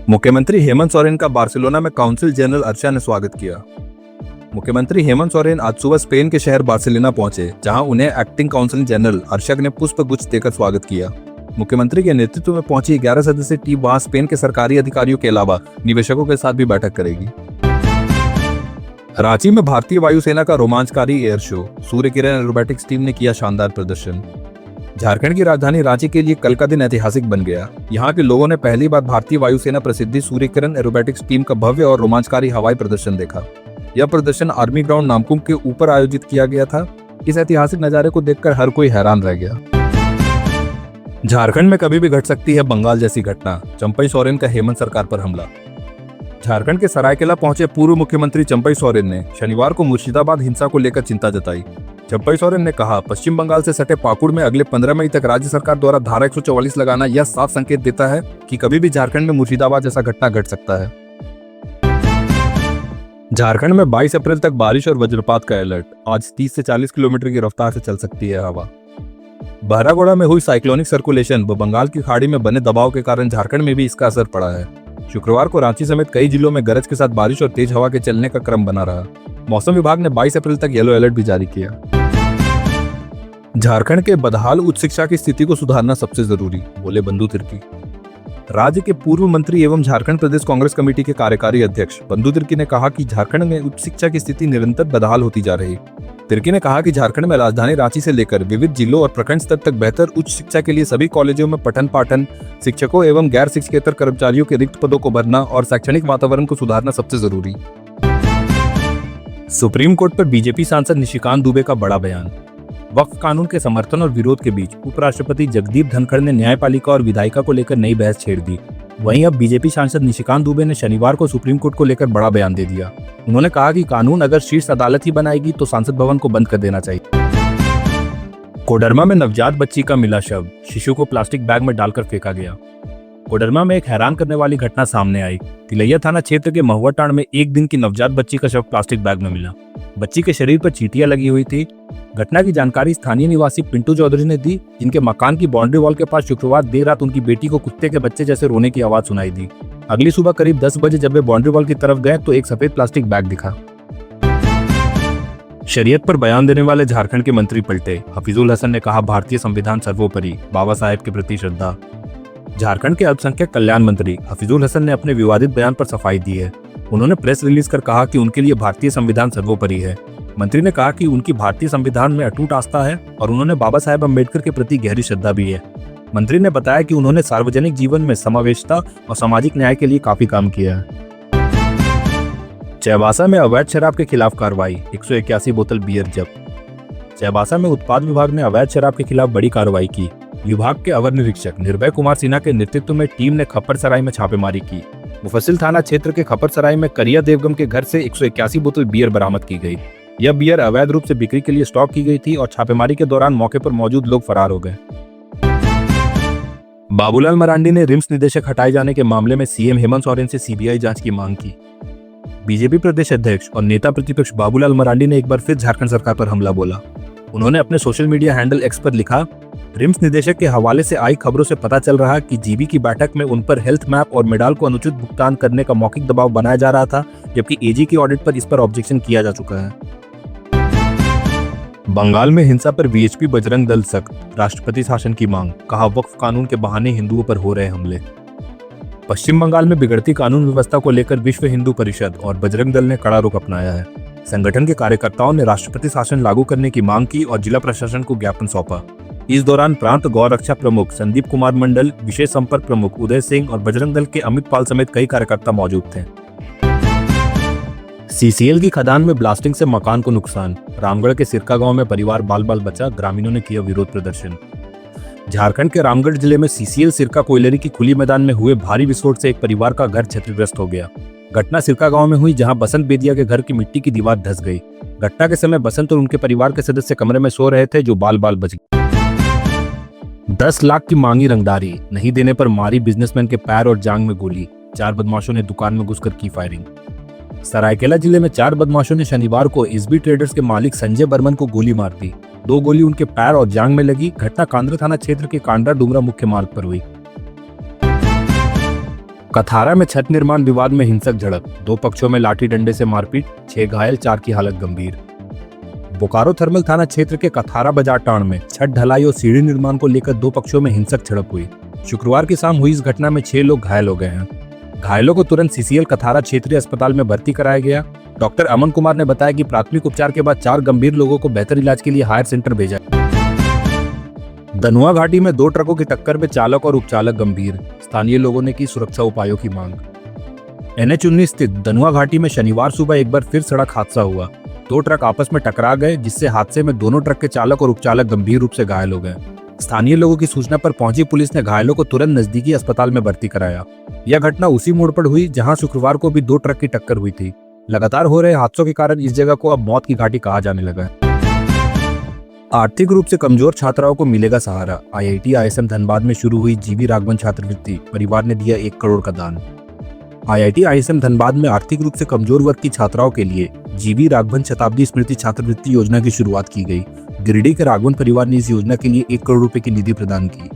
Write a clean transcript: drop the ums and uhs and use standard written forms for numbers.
मुख्यमंत्री हेमंत सोरेन का बार्सिलोना में काउंसिल जनरल अर्चा ने स्वागत किया। मुख्यमंत्री हेमंत सोरेन आज सुबह स्पेन के शहर बार्सिलोना पहुंचे, जहां उन्हें एक्टिंग काउंसिल जनरल अर्चा ने पुष्प गुच्छ देकर स्वागत किया। मुख्यमंत्री के नेतृत्व में पहुंची 11 सदस्यीय टीम वहां स्पेन के सरकारी अधिकारियों के अलावा निवेशकों के साथ भी बैठक करेगी। रांची में भारतीय वायुसेना का रोमांचकारी air show, Surya Kiran aerobatics team ने किया शानदार प्रदर्शन। झारखंड की राजधानी रांची के लिए कल का दिन ऐतिहासिक बन गया। यहाँ के लोगों ने पहली बार भारतीय वायुसेना प्रसिद्धि सूर्य किरण एरोबैटिक्स टीम का भव्य और रोमांचकारी हवाई प्रदर्शन देखा। यह प्रदर्शन आर्मी ग्राउंड नामकुम के ऊपर आयोजित किया गया था। इस ऐतिहासिक नजारे को देखकर हर कोई हैरान रह गया। झारखंड में कभी भी घट सकती है बंगाल जैसी घटना, चंपई सोरेन का हेमंत सरकार पर हमला। झारखंड के सरायकेला पहुंचे पूर्व मुख्यमंत्री चंपई सोरेन ने शनिवार को मुर्शिदाबाद हिंसा को लेकर चिंता जताई। चंपई सोरेन ने कहा, पश्चिम बंगाल से सटे पाकुड़ में अगले 15 मई तक राज्य सरकार द्वारा धारा 144 लगाना यह साफ संकेत देता है कि कभी भी झारखंड में मुर्शिदाबाद जैसा घटना घट सकता है। झारखंड में 22 अप्रैल तक बारिश और वज्रपात का अलर्ट। आज 30 से 40 किलोमीटर की रफ्तार से चल सकती है हवा। बहरागोड़ा में हुई साइक्लोनिक सर्कुलेशन व बंगाल की खाड़ी में बने दबाव के कारण झारखंड में भी इसका असर पड़ा है। शुक्रवार को रांची समेत कई जिलों में गरज के साथ बारिश और तेज हवा के चलने का क्रम बना रहा। मौसम विभाग ने 22 अप्रैल तक येलो अलर्ट भी जारी किया। झारखंड के बदहाल उच्च शिक्षा की स्थिति को सुधारना सबसे जरूरी, बोले बंधु तिर्की। राज्य के पूर्व मंत्री एवं झारखंड प्रदेश कांग्रेस कमेटी के कार्यकारी अध्यक्ष बंधु तिर्की ने कहा कि झारखंड में उच्च शिक्षा की स्थिति निरंतर बदहाल होती जा रही। तिर्की ने कहा कि झारखंड में राजधानी रांची से लेकर विविध जिलों और प्रखंड स्तर तक बेहतर उच्च शिक्षा के लिए सभी कॉलेजों में पठन पाठन, शिक्षकों एवं गैर शिक्षकेतर कर्मचारियों के रिक्त पदों को भरना और शैक्षणिक वातावरण को सुधारना सबसे जरूरी। सुप्रीम कोर्ट पर बीजेपी सांसद निशिकांत दुबे का बड़ा बयान। वक्फ कानून के समर्थन और विरोध के बीच उपराष्ट्रपति जगदीप धनखड़ ने न्यायपालिका और विधायिका को लेकर नई बहस छेड़ दी। वहीं अब बीजेपी सांसद निशिकांत दुबे ने शनिवार को सुप्रीम कोर्ट को लेकर बड़ा बयान दे दिया। उन्होंने कहा कि कानून अगर शीर्ष अदालत ही बनाएगी तो संसद भवन को बंद कर देना चाहिए। कोडरमा में नवजात बच्ची का मिला शव, शिशु को प्लास्टिक बैग में डालकर फेंका गया। कोडरमा में एक हैरान करने वाली घटना सामने आई। तिलैया थाना क्षेत्र के महुआ टांड में एक दिन की नवजात बच्ची का शव प्लास्टिक बैग में मिला। बच्ची के शरीर पर चींटियां लगी हुई थी। घटना की जानकारी स्थानीय निवासी पिंटू चौधरी ने दी, जिनके मकान की बाउंड्री वॉल के पास शुक्रवार देर रात उनकी बेटी को कुत्ते के बच्चे जैसे रोने की आवाज सुनाई दी। अगली सुबह करीब 10 बजे जब वे बाउंड्री वॉल की तरफ गए तो एक सफेद प्लास्टिक बैग दिखा। शरीयत पर बयान देने वाले झारखंड के मंत्री पलटे। हफीजुल हसन ने कहा, भारतीय संविधान सर्वोपरि, बाबा साहेब के प्रति श्रद्धा। झारखंड के अल्पसंख्यक कल्याण मंत्री हफीजुल हसन ने अपने विवादित बयान पर सफाई दी है। उन्होंने प्रेस रिलीज कर कहा कि उनके लिए भारतीय संविधान सर्वोपरि है। मंत्री ने कहा कि उनकी भारतीय संविधान में अटूट आस्था है और उन्होंने बाबा साहेब अम्बेडकर के प्रति गहरी श्रद्धा भी है। मंत्री ने बताया कि उन्होंने सार्वजनिक जीवन में समावेशिता और सामाजिक न्याय के लिए काफी काम किया है। चाईबासा में अवैध शराब के खिलाफ कार्रवाई, 181 बोतल बियर जब्त। चाईबासा में उत्पाद विभाग ने अवैध शराब के खिलाफ बड़ी कार्रवाई की। विभाग के अवर निरीक्षक निर्भय कुमार सिन्हा के नेतृत्व में टीम ने खप्परसराय में छापेमारी की। मुफस्सिल थाना क्षेत्र के खप्परसराय में करिया देवगम के घर से 181 बोतल बियर बरामद की गई। यह बियर अवैध रूप से बिक्री के लिए स्टॉक की गई थी और छापेमारी के दौरान मौके पर मौजूद लोग फरार हो गए। बाबूलाल मरांडी ने रिम्स निदेशक हटाए जाने के मामले में सीएम हेमंत सोरेन से सीबीआई जांच की मांग की। बीजेपी प्रदेश अध्यक्ष और नेता प्रतिपक्ष बाबूलाल मरांडी ने एक बार फिर झारखंड सरकार पर हमला बोला। उन्होंने अपने सोशल मीडिया हैंडल एक्स पर लिखा, रिम्स निदेशक के हवाले से आई खबरों से पता चल रहा कि जीबी की बैठक में उन पर हेल्थ मैप और मेडाल को अनुचित भुगतान करने का मौखिक दबाव बनाया जा रहा था, जबकि एजी की ऑडिट पर इस पर ऑब्जेक्शन किया जा चुका है। बंगाल में हिंसा पर वीएचपी बजरंग दल सख्त, राष्ट्रपति शासन की मांग। कहा, वक्फ कानून के बहाने हिंदुओं पर हो रहे हमले। पश्चिम बंगाल में बिगड़ती कानून व्यवस्था को लेकर विश्व हिंदू परिषद और बजरंग दल ने कड़ा रुख अपनाया है। संगठन के कार्यकर्ताओं ने राष्ट्रपति शासन लागू करने की मांग की और जिला प्रशासन को ज्ञापन सौंपा। इस दौरान प्रांत गौ रक्षा प्रमुख संदीप कुमार मंडल, विशेष संपर्क प्रमुख उदय सिंह और बजरंग दल के अमित पाल समेत कई कार्यकर्ता मौजूद थे। सीसीएल की खदान में ब्लास्टिंग से मकान को नुकसान। रामगढ़ के सिरका गांव में परिवार बाल बाल बचा, ग्रामीणों ने किया विरोध प्रदर्शन। झारखंड के रामगढ़ जिले में सीसीएल सिरका कोयलरी की खुली मैदान में हुए भारी विस्फोट से एक परिवार का घर क्षतिग्रस्त हो गया। घटना सिरका गांव में हुई, जहां बसंत बेदिया के घर की मिट्टी की दीवार धंस गई। घटना के समय बसंत और उनके परिवार के सदस्य कमरे में सो रहे थे, जो बाल बाल बच गए। 10 लाख की मांगी रंगदारी, नहीं देने पर मारी बिजनेसमैन के पैर और जांघ में गोली। 4 बदमाशों ने दुकान में घुसकर की फायरिंग। सरायकेला जिले में 4 बदमाशों ने शनिवार को एसबी ट्रेडर्स के मालिक संजय बर्मन को गोली मार दी। 2 गोली उनके पैर और जांघ में लगी। घटना कांद्रा थाना क्षेत्र के कांड्रा डुमरा मुख्य मार्ग पर हुई। कथारा में छत निर्माण विवाद में हिंसक झड़प, 2 पक्षों में लाठी डंडे से मारपीट, 6 घायल, 4 की हालत गंभीर। बोकारो थर्मल थाना क्षेत्र के कथारा बाजार टांड में छत ढलाई और सीढ़ी निर्माण को लेकर 2 पक्षों में हिंसक झड़प हुई। शुक्रवार की शाम हुई इस घटना में 6 लोग घायल हो गए हैं। घायलों को तुरंत सीसीएल कथारा क्षेत्रीय अस्पताल में भर्ती कराया गया। डॉक्टर अमन कुमार ने बताया कि प्राथमिक उपचार के बाद 4 गंभीर लोगों को बेहतर इलाज के लिए हायर सेंटर भेजा। धनुआ घाटी में 2 ट्रकों की टक्कर में चालक और उपचालक गंभीर, स्थानीय लोगों ने की सुरक्षा उपायों की मांग। NH-19 स्थित धनुआ घाटी में शनिवार सुबह एक बार फिर सड़क हादसा हुआ। 2 ट्रक आपस में टकरा गए, जिससे हादसे में दोनों ट्रक के चालक और उपचालक गंभीर रूप से घायल हो गए। स्थानीय लोगों की सूचना पर पहुंची पुलिस ने घायलों को तुरंत नजदीकी अस्पताल में भर्ती कराया। यह घटना उसी मोड़ पर हुई जहां शुक्रवार को भी 2 ट्रक की टक्कर हुई थी। लगातार हो रहे हादसों के कारण इस जगह को अब मौत की घाटी कहा जाने लगा है। आर्थिक रूप से कमजोर छात्राओं को मिलेगा सहारा। IIT ISM धनबाद में शुरू हुई GV राघवन छात्रवृत्ति, परिवार ने दिया 1 करोड़ का दान। IIT ISM धनबाद में आर्थिक रूप से कमजोर वर्ग की छात्राओं के लिए GV राघवन शताब्दी स्मृति छात्रवृत्ति योजना की शुरुआत की गई। गिरिडीह के राघवन परिवार ने इस योजना के लिए 1 करोड़ रुपए की निधि प्रदान की।